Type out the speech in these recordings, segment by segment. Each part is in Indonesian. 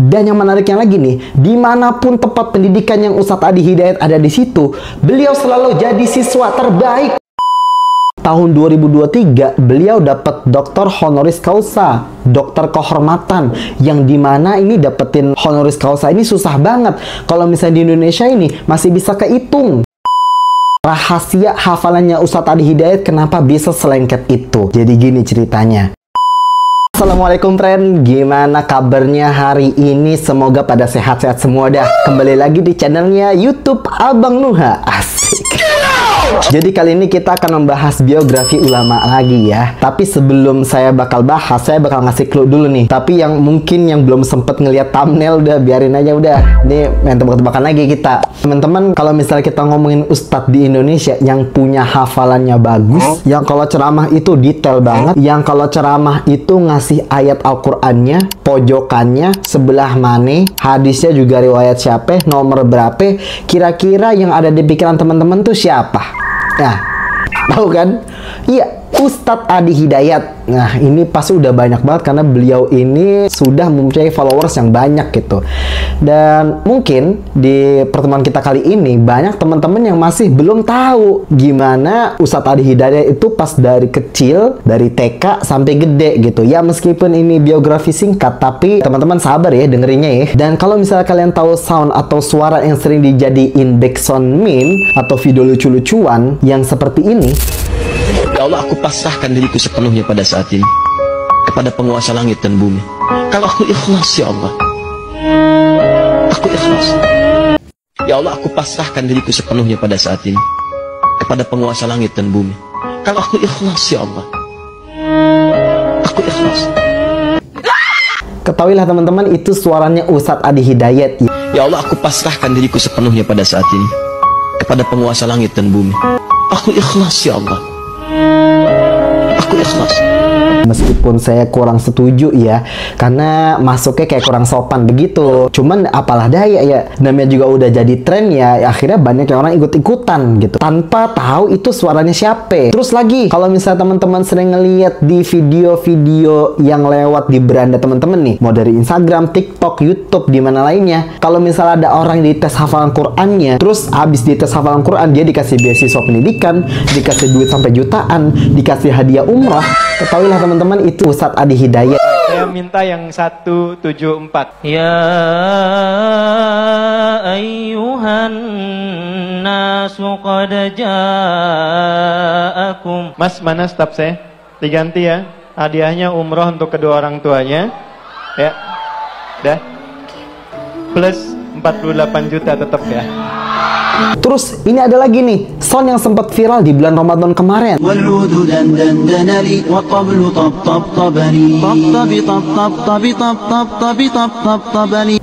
Dan yang menariknya lagi nih, dimanapun tempat pendidikan yang Ustadz Adi Hidayat ada di situ, beliau selalu jadi siswa terbaik. Tahun 2023, beliau dapat doktor honoris causa, dokter kehormatan, yang dimana ini dapetin honoris causa ini susah banget. Kalau misalnya di Indonesia ini masih bisa kehitung. Rahasia hafalannya Ustadz Adi Hidayat kenapa bisa selengket itu? Jadi gini ceritanya. Assalamualaikum friend, gimana kabarnya hari ini? Semoga pada sehat-sehat semua dah. Kembali lagi di channelnya YouTube Abang Nuha. Asik. Jadi kali ini kita akan membahas biografi ulama lagi ya. Tapi sebelum saya bakal bahas, saya bakal ngasih clue dulu nih. Tapi yang mungkin yang belum sempet ngeliat thumbnail, udah biarin aja udah. Ini main tebak-tebakan lagi kita. Teman-teman, kalau misalnya kita ngomongin ustadz di Indonesia yang punya hafalannya bagus, yang kalau ceramah itu detail banget, yang kalau ceramah itu ngasih ayat Al-Qur'annya, pojokannya, sebelah mana, hadisnya juga riwayat siapa, nomor berapa, kira-kira yang ada di pikiran teman-teman tuh siapa? Nah, tahu kan? Iya, Ustadz Adi Hidayat. Nah, ini pasti udah banyak banget karena beliau ini sudah mempunyai followers yang banyak gitu. Dan mungkin di pertemuan kita kali ini banyak teman-teman yang masih belum tahu gimana Ustadz Adi Hidayat itu pas dari kecil, dari TK sampai gede gitu. Ya, meskipun ini biografi singkat, tapi teman-teman sabar ya dengerinnya ya. Dan kalau misalnya kalian tahu sound atau suara yang sering dijadiin background meme atau video lucu-lucuan yang seperti ini, ya Allah, aku pasrahkan diriku sepenuhnya pada saat ini kepada penguasa langit dan bumi. Kalau aku ikhlas, ya Allah, aku ikhlas. Ya Allah, aku pasrahkan diriku sepenuhnya pada saat ini kepada penguasa langit dan bumi. Kalau aku ikhlas, ya Allah, aku ikhlas. Ketahuilah teman-teman, itu suaranya Ustadz Adi Hidayat. Ya Allah, aku pasrahkan diriku sepenuhnya pada saat ini kepada penguasa langit dan bumi. Aku ikhlas, ya Allah, aku ikhlas. Meskipun saya kurang setuju ya, karena masuknya kayak kurang sopan begitu. Cuman apalah daya ya, namanya juga udah jadi tren ya, akhirnya banyak yang orang ikut-ikutan gitu tanpa tahu itu suaranya siapa. Terus lagi, kalau misalnya teman-teman sering ngeliat di video-video yang lewat di beranda teman-teman nih, mau dari Instagram, TikTok, YouTube, di mana lainnya, kalau misalnya ada orang dites hafalan Qur'annya, terus habis dites hafalan Qur'an dia dikasih beasiswa pendidikan, dikasih duit sampai jutaan, dikasih hadiah umrah, ketahuilah teman-teman, itu Ustadz Adi Hidayat. Saya minta yang 174. Ya ayyuhan nasu qad ja'akum. Mas, mana staf saya? Diganti ya. Hadiahnya umroh untuk kedua orang tuanya. Ya. Dah. Plus 48 juta tetap ya. Terus ini ada lagi nih sound yang sempat viral di bulan Ramadan kemarin.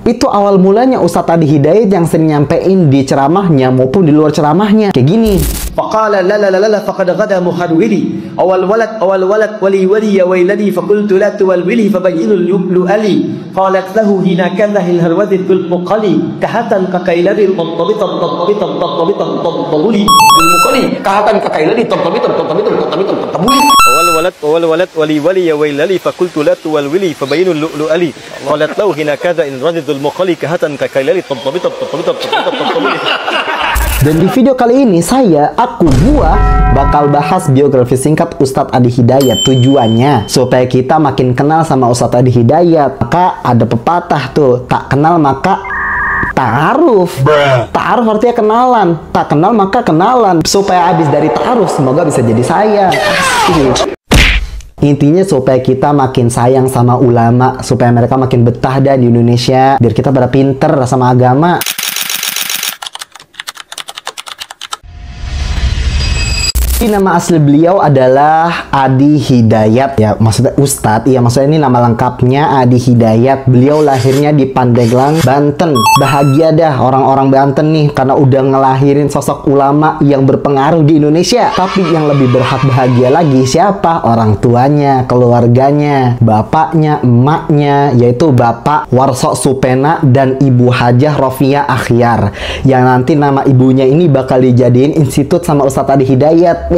Itu awal mulanya Ustadz Adi Hidayat yang sering nyampein di ceramahnya maupun di luar ceramahnya kayak gini. فقال لا لا لا لا فقد غدا مخرولي أول ولد ولي يا ويلني فقلت لا تولولي فبين اللؤلؤلي قالت له هنا كذا الهروذ بالمقلي كهتا ككيلري المنطبطة منطبطة منطبطة منطبطولي بالمقلي كهتا ككيلري منطبطة منطبطة منطبطة منطبولي أول ولد ولي يا ويلني فقلت لا تولولي فبين اللؤلؤلي قالت له هنا كذا الهروذ بالمقلي كهتا ككيلري منطبطة منطبطة منطبطولي. Dan di video kali ini gua bakal bahas biografi singkat Ustadz Adi Hidayat. Tujuannya supaya kita makin kenal sama Ustadz Adi Hidayat. Maka ada pepatah tuh, tak kenal maka ta'aruf. Ta'aruf artinya kenalan, tak kenal maka kenalan. Supaya habis dari ta'aruf semoga bisa jadi sayang. Intinya supaya kita makin sayang sama ulama, supaya mereka makin betah dah di Indonesia, biar kita pada pinter sama agama. Nama asli beliau adalah Adi Hidayat ya, maksudnya Ustadz, iya maksudnya ini nama lengkapnya Adi Hidayat. Beliau lahirnya di Pandeglang, Banten. Bahagia dah orang-orang Banten nih karena udah ngelahirin sosok ulama yang berpengaruh di Indonesia. Tapi yang lebih berhak bahagia lagi siapa? Orang tuanya, keluarganya, bapaknya, emaknya, yaitu Bapak Warso Supena dan Ibu Hajah Rofia Akhyar, yang nanti nama ibunya ini bakal dijadiin institut sama Ustadz Adi Hidayat.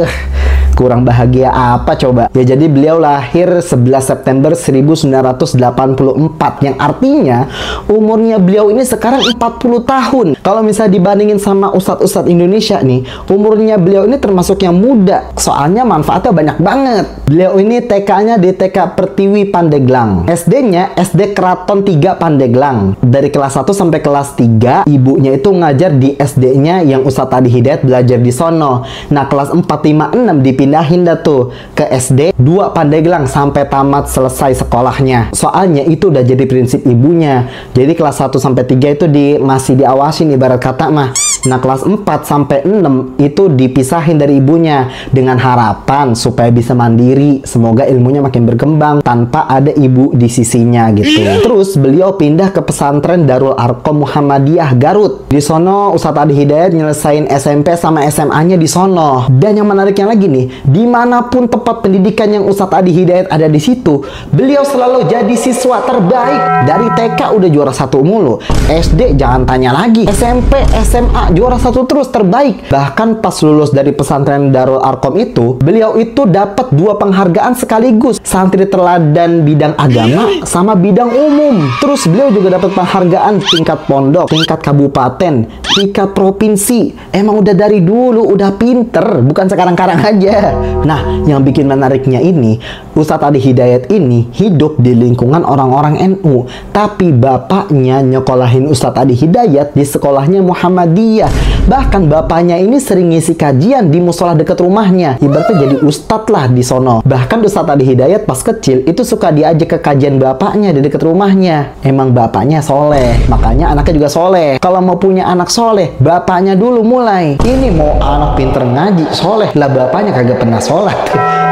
Kurang bahagia apa coba? Ya jadi beliau lahir 11 September 1984 yang artinya umurnya beliau ini sekarang 40 tahun. Kalau misalnya dibandingin sama ustadz-ustadz Indonesia nih, umurnya beliau ini termasuk yang muda. Soalnya manfaatnya banyak banget. Beliau ini TK-nya di TK Pertiwi Pandeglang. SD-nya SD Keraton 3 Pandeglang. Dari kelas 1 sampai kelas 3, ibunya itu ngajar di SD-nya yang Ustadz Adi Hidayat belajar di sono. Nah, kelas 4, 5, 6 dipindahin dah tuh ke SD 2 Pandeglang sampai tamat selesai sekolahnya. Soalnya itu udah jadi prinsip ibunya. Jadi kelas 1 sampai 3 itu masih diawasin ibarat kata mah. Nah, kelas 4 sampai 6 itu dipisahin dari ibunya dengan harapan supaya bisa mandiri. Semoga ilmunya makin berkembang tanpa ada ibu di sisinya gitu. Terus beliau pindah ke pesantren Darul Arqam Muhammadiyah Garut. Di sono Ustadz Adi Hidayat nyelesain SMP sama SMA-nya di sono. Dan yang menariknya lagi nih, dimanapun tempat pendidikan yang Ustadz Adi Hidayat ada di situ, beliau selalu jadi siswa terbaik. Dari TK udah juara 1 mulu, SD jangan tanya lagi, SMP, SMA juara 1 terus terbaik. Bahkan pas lulus dari pesantren Darul Arqam itu, beliau itu dapat 2 penghargaan sekaligus, santri teladan bidang agama sama bidang umum. Terus beliau juga dapat penghargaan tingkat pondok, tingkat kabupaten, tingkat provinsi. Emang udah dari dulu udah pinter, bukan sekarang-karang aja. Nah, yang bikin menariknya ini, Ustadz Adi Hidayat ini hidup di lingkungan orang-orang NU, tapi bapaknya nyekolahin Ustadz Adi Hidayat di sekolahnya Muhammadiyah. Bahkan bapaknya ini sering ngisi kajian di musola dekat rumahnya, ibaratnya jadi ustadz lah di sono. Bahkan Ustadz Adi Hidayat pas kecil itu suka diajak ke kajian bapaknya di dekat rumahnya. Emang bapaknya soleh, makanya anaknya juga soleh. Kalau mau punya anak soleh, bapaknya dulu mulai. Ini mau anak pinter ngaji, soleh lah, bapaknya kagak pernah sholat.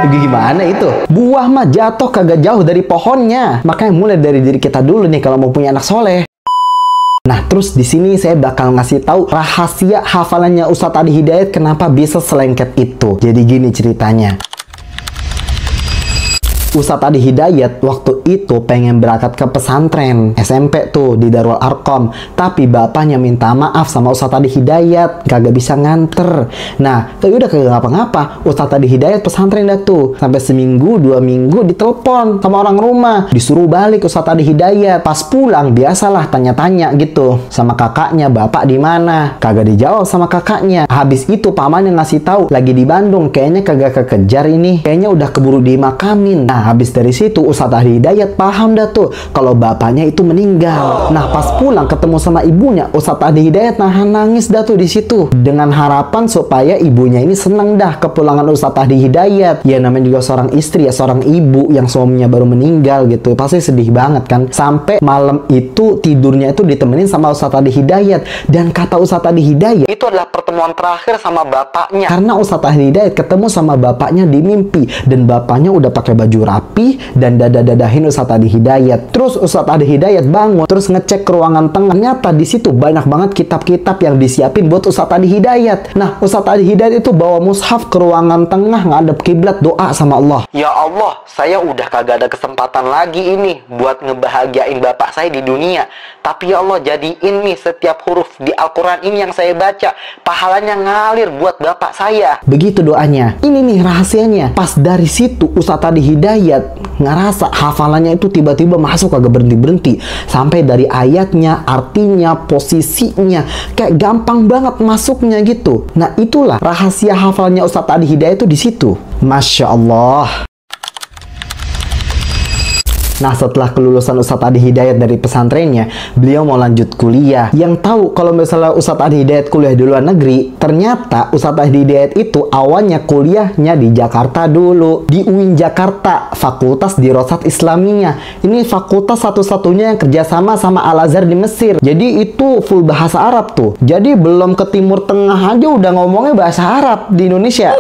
Gimana itu? Buah mah jatuh kagak jauh dari pohonnya. Makanya mulai dari diri kita dulu nih kalau mau punya anak soleh. Nah, terus di sini saya bakal ngasih tahu rahasia hafalannya Ustadz Adi Hidayat kenapa bisa selengket itu. Jadi gini ceritanya. Ustadz Adi Hidayat waktu itu pengen berangkat ke pesantren SMP tuh di Darul Arqam, tapi bapaknya minta maaf sama Ustadz Adi Hidayat, kagak bisa nganter. Nah, udah kagak ngapa-ngapa, Ustadz Adi Hidayat pesantren dah tuh sampai seminggu 2 minggu ditelepon sama orang rumah, disuruh balik Ustadz Adi Hidayat. Pas pulang biasalah tanya-tanya gitu sama kakaknya, bapak di mana? Kagak dijawab sama kakaknya. Habis itu pamannya ngasih tahu lagi di Bandung, kayaknya kagak kekejar ini, kayaknya udah keburu dimakamin. Nah, habis dari situ Ustadz Adi Hidayat paham dah tuh kalau bapaknya itu meninggal. Nah, pas pulang ketemu sama ibunya, Ustadz Adi Hidayat nahan nangis dah tuh di situ dengan harapan supaya ibunya ini seneng dah kepulangan Ustadz Adi Hidayat. Ya namanya juga seorang istri ya, seorang ibu yang suaminya baru meninggal gitu, pasti sedih banget kan. Sampai malam itu tidurnya itu ditemenin sama Ustadz Adi Hidayat. Dan kata Ustadz Adi Hidayat, itu adalah pertemuan terakhir sama bapaknya, karena Ustadz Adi Hidayat ketemu sama bapaknya di mimpi dan bapaknya udah pakai baju rapi dan dadah-dadahin Ustadz Adi Hidayat. Terus Ustadz Adi Hidayat bangun, terus ngecek ke ruangan tengah. Ternyata di situ banyak banget kitab-kitab yang disiapin buat Ustadz Adi Hidayat. Nah, Ustadz Adi Hidayat itu bawa mushaf ke ruangan tengah, ngadep kiblat, doa sama Allah. Ya Allah, saya udah kagak ada kesempatan lagi ini buat ngebahagiain bapak saya di dunia. Tapi ya Allah, jadiin nih setiap huruf di Al-Quran ini yang saya baca, pahalanya ngalir buat bapak saya. Begitu doanya. Ini nih rahasianya. Pas dari situ Ustadz Adi Hidayat ngerasa hafalannya itu tiba-tiba masuk kagak berhenti-berhenti. Sampai dari ayatnya, artinya, posisinya, kayak gampang banget masuknya gitu. Nah, itulah rahasia hafalannya Ustadz Adi Hidayat itu di situ. Masya Allah. Nah, setelah kelulusan Ustadz Adi Hidayat dari pesantrennya, beliau mau lanjut kuliah. Yang tahu kalau misalnya Ustadz Adi Hidayat kuliah di luar negeri, ternyata Ustadz Adi Hidayat itu awalnya kuliahnya di Jakarta dulu, di UIN Jakarta, Fakultas Dirosat Islamiyah. Ini fakultas satu-satunya yang kerjasama sama Al-Azhar di Mesir. Jadi itu full bahasa Arab tuh. Jadi belum ke Timur Tengah aja udah ngomongnya bahasa Arab di Indonesia.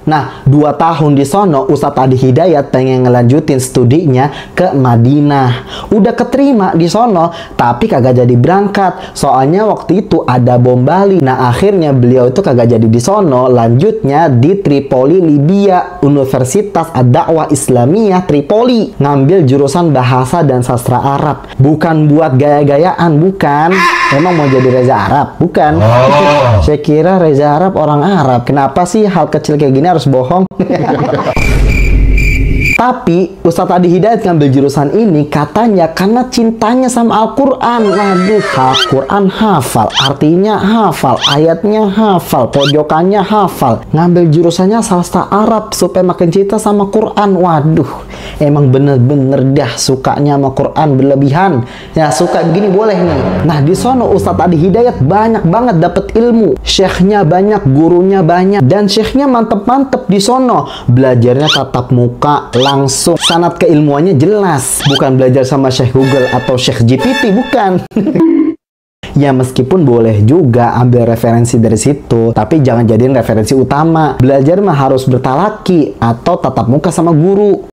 Nah, 2 tahun di sono Ustadz Adi Hidayat pengen ngelanjutin studinya ke Madinah. Udah keterima di sono, tapi kagak jadi berangkat. Soalnya waktu itu ada bom Bali. Nah, akhirnya beliau itu kagak jadi di sono. Lanjutnya di Tripoli, Libya, Universitas Ad-Da'wah Islamiyah Tripoli. Ngambil jurusan bahasa dan sastra Arab. Bukan buat gaya-gayaan, bukan. Emang mau jadi Reza Arab? Bukan. Saya kira Reza Arab orang Arab. Kenapa sih hal kecil kayak gini harus bohong? Tapi Ustadz Adi Hidayat ngambil jurusan ini katanya karena cintanya sama Al-Quran. Waduh, Al-Quran hafal, artinya hafal, ayatnya hafal, pojokannya hafal. Ngambil jurusannya sastra Arab supaya makin cinta sama Quran. Waduh, emang bener-bener dah sukanya sama Quran berlebihan. Ya suka begini boleh nih. Nah di sono Ustadz Adi Hidayat banyak banget dapat ilmu. Syekhnya banyak, gurunya banyak, dan syekhnya mantep-mantep di sono. Belajarnya tatap muka langsung, sanad keilmuannya jelas, bukan belajar sama Syekh Google atau Syekh GPT, bukan. Ya meskipun boleh juga ambil referensi dari situ, tapi jangan jadiin referensi utama. Belajar mah harus bertalaki atau tatap muka sama guru.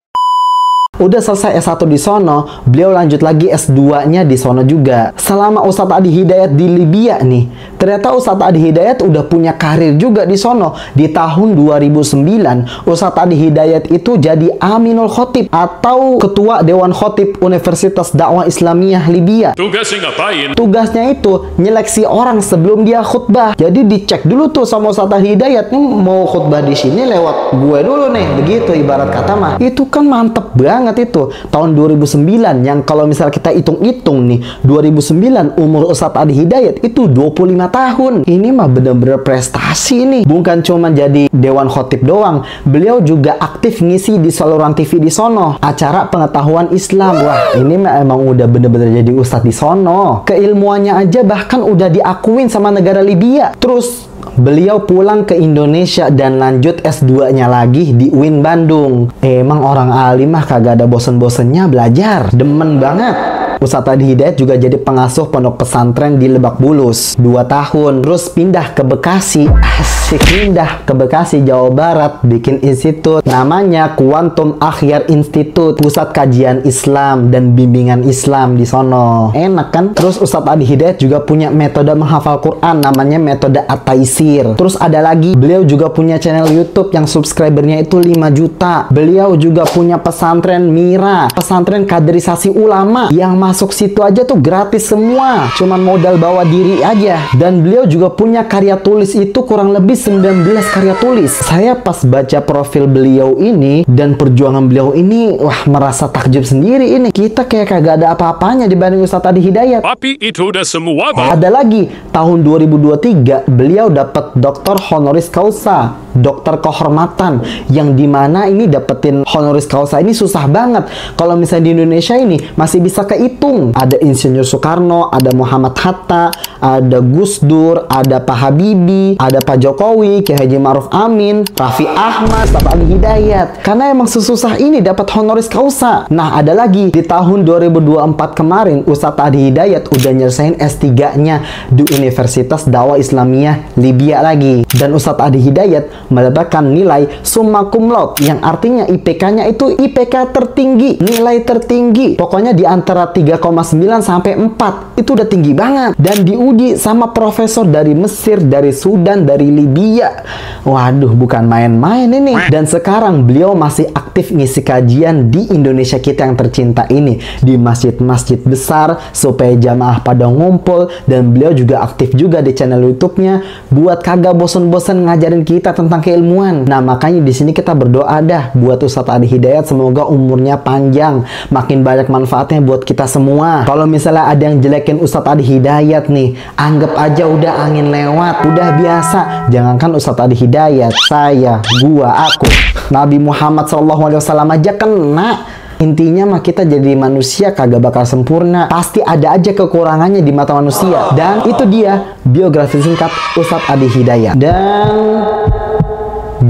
Udah selesai S1 di sono, beliau lanjut lagi S2-nya di sono juga. Selama Ustadz Adi Hidayat di Libya nih, ternyata Ustadz Adi Hidayat udah punya karir juga di sono. Di tahun 2009, Ustadz Adi Hidayat itu jadi Aminul Khotib atau Ketua Dewan Khotib Universitas Dakwah Islamiyah Libya. Tugasnya ngapain? Tugasnya itu nyeleksi orang sebelum dia khutbah. Jadi dicek dulu tuh sama Ustadz Adi Hidayat, nih mau khutbah di sini lewat gue dulu nih, begitu ibarat kata mah. Itu kan mantep banget itu tahun 2009 yang kalau misalnya kita hitung-hitung nih 2009 umur Ustadz Adi Hidayat itu 25 tahun. Ini mah bener-bener prestasi nih. Bukan cuma jadi Dewan Khotib doang, beliau juga aktif ngisi di saluran TV di sono, acara pengetahuan Islam. Wah ini mah emang udah bener-bener jadi ustadz di sono. Keilmuannya aja bahkan udah diakuin sama negara Libya. Terus beliau pulang ke Indonesia dan lanjut S2-nya lagi di UIN Bandung. Emang orang alim mah kagak ada bosen-bosennya belajar. Demen banget. Ustadz Adi Hidayat juga jadi pengasuh pondok pesantren di Lebak Bulus 2 tahun. Terus pindah ke Bekasi. Asik, pindah ke Bekasi, Jawa Barat, bikin institut namanya Quantum Akhyar Institute, pusat kajian Islam dan bimbingan Islam di sono. Enak kan? Terus Ustadz Adi Hidayat juga punya metode menghafal Quran namanya metode At-Taisir. Terus ada lagi, beliau juga punya channel YouTube yang subscribernya itu 5 juta. Beliau juga punya pesantren Mira, pesantren kaderisasi ulama yang masuk situ aja tuh gratis semua, cuman modal bawa diri aja. Dan beliau juga punya karya tulis itu kurang lebih 19 karya tulis. Saya pas baca profil beliau ini dan perjuangan beliau ini, wah merasa takjub sendiri ini. Kita kayak kagak ada apa-apanya dibanding Ustadz Adi Hidayat. Tapi itu udah semua, Bang. Ada lagi, tahun 2023 beliau dapat doktor honoris causa, dokter kehormatan, yang dimana ini dapetin honoris causa ini susah banget. Kalau misalnya di Indonesia ini masih bisa kehitung. Ada Insinyur Soekarno, ada Muhammad Hatta, ada Gus Dur, ada Pak Habibie, ada Pak Jokowi, Kiai Haji Ma'ruf Amin, Raffi Ahmad, Ustadz Adi Hidayat. Karena emang sesusah ini dapat honoris causa. Nah ada lagi, di tahun 2024 kemarin Ustadz Adi Hidayat udah nyelesain S3-nya di Universitas Dakwah Islamiyah Libya lagi. Dan Ustadz Adi Hidayat mendapatkan nilai summa cum laude, yang artinya IPK-nya itu IPK tertinggi, nilai tertinggi. Pokoknya di antara 3,9 sampai 4. Itu udah tinggi banget. Dan diuji sama profesor dari Mesir, dari Sudan, dari Libya. Waduh, bukan main-main ini. Dan sekarang beliau masih aktif ngisi kajian di Indonesia kita yang tercinta ini, di masjid-masjid besar supaya jamaah pada ngumpul. Dan beliau juga aktif juga di channel YouTube-nya buat kagak bosen-bosen ngajarin kita tentang keilmuan. Nah, makanya di sini kita berdoa dah buat Ustadz Adi Hidayat, semoga umurnya panjang, makin banyak manfaatnya buat kita semua. Kalau misalnya ada yang jelekin Ustadz Adi Hidayat nih, anggap aja udah angin lewat, udah biasa. Jangankan Ustadz Adi Hidayat, saya, gua, aku, Nabi Muhammad SAW aja kena. Intinya mah kita jadi manusia kagak bakal sempurna. Pasti ada aja kekurangannya di mata manusia. Dan itu dia biografi singkat Ustadz Adi Hidayat. Dan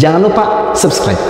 jangan lupa subscribe.